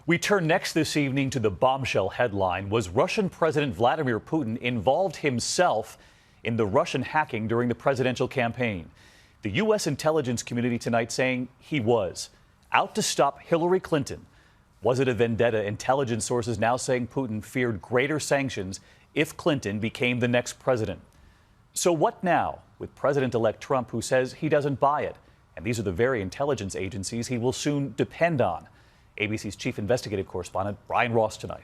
We turn next this evening to the bombshell headline. Was Russian President Vladimir Putin involved himself in the Russian hacking during the presidential campaign? The U.S. intelligence community tonight saying he was out to stop Hillary Clinton. Was it a vendetta? Intelligence sources now saying Putin feared greater sanctions if Clinton became the next president. So what now with President-elect Trump, who says he doesn't buy it? And these are the very intelligence agencies he will soon depend on. ABC's chief investigative correspondent Brian Ross tonight.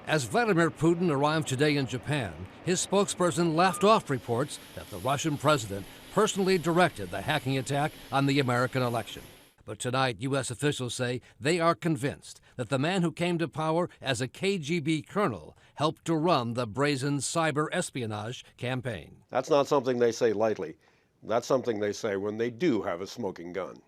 As Vladimir Putin arrived today in Japan, his spokesperson laughed off reports that the Russian president personally directed the hacking attack on the American election. But tonight, U.S. officials say they are convinced that the man who came to power as a KGB colonel helped to run the brazen cyber espionage campaign. That's not something they say lightly. That's something they say when they do have a smoking gun.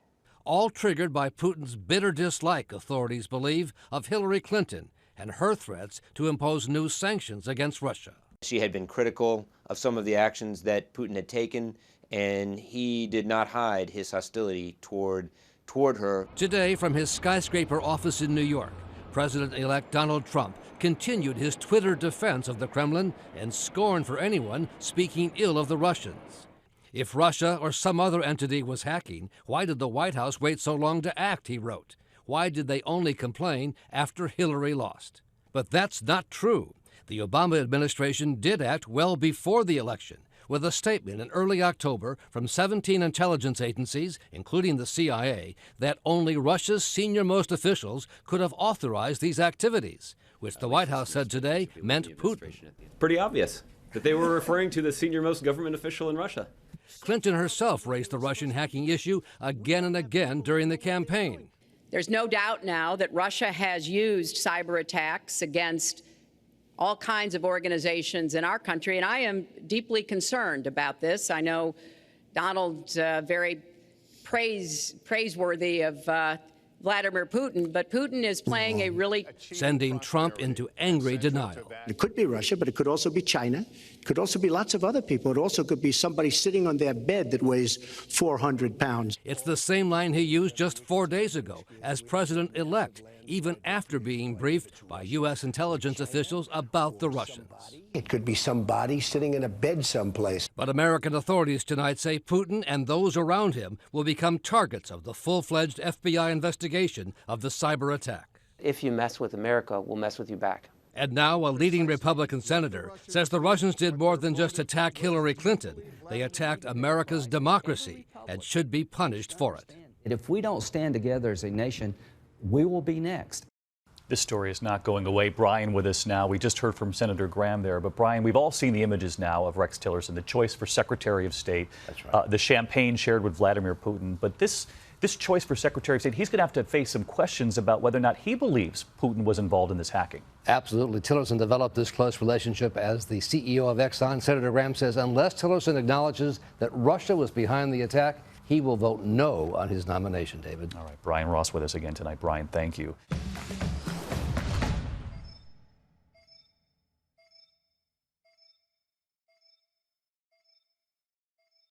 All triggered by Putin's bitter dislike, authorities believe, of Hillary Clinton and her threats to impose new sanctions against Russia. She had been critical of some of the actions that Putin had taken, and he did not hide his hostility toward her. Today, from his skyscraper office in New York, President-elect Donald Trump continued his Twitter defense of the Kremlin and scorn for anyone speaking ill of the Russians. If Russia or some other entity was hacking, why did the White House wait so long to act, he wrote. Why did they only complain after Hillary lost? But that's not true. The Obama administration did act well before the election, with a statement in early October from 17 intelligence agencies, including the CIA, that only Russia's senior-most officials could have authorized these activities, which the White House said today meant Putin. Pretty obvious that they were referring to the senior-most government official in Russia. Clinton herself raised the Russian hacking issue again and again during the campaign. There's no doubt now that Russia has used cyber attacks against all kinds of organizations in our country, and I am deeply concerned about this. I know Donald's very praiseworthy of Vladimir Putin, but Putin is playing a really... Sending Trump into angry denial. It could be Russia, but it could also be China. It could also be lots of other people. It also could be somebody sitting on their bed that weighs 400 pounds. It's the same line he used just 4 days ago as president-elect, even after being briefed by U.S. intelligence officials about the Russians. It could be somebody sitting in a bed someplace. But American authorities tonight say Putin and those around him will become targets of the full-fledged FBI investigation of the cyber attack. If you mess with America, we'll mess with you back. And now a leading Republican senator says the Russians did more than just attack Hillary Clinton. They attacked America's democracy and should be punished for it. And if we don't stand together as a nation, we will be next. This story is not going away. Brian with us now. We just heard from Senator Graham there. But, Brian, we've all seen the images now of Rex Tillerson, the choice for Secretary of State. That's right. The champagne shared with Vladimir Putin. But this choice for Secretary of State, he's going to have to face some questions about whether or not he believes Putin was involved in this hacking. Absolutely. Tillerson developed this close relationship as the CEO of Exxon. Senator Graham says unless Tillerson acknowledges that Russia was behind the attack, he will vote no on his nomination, David. All right. Brian Ross with us again tonight. Brian, thank you.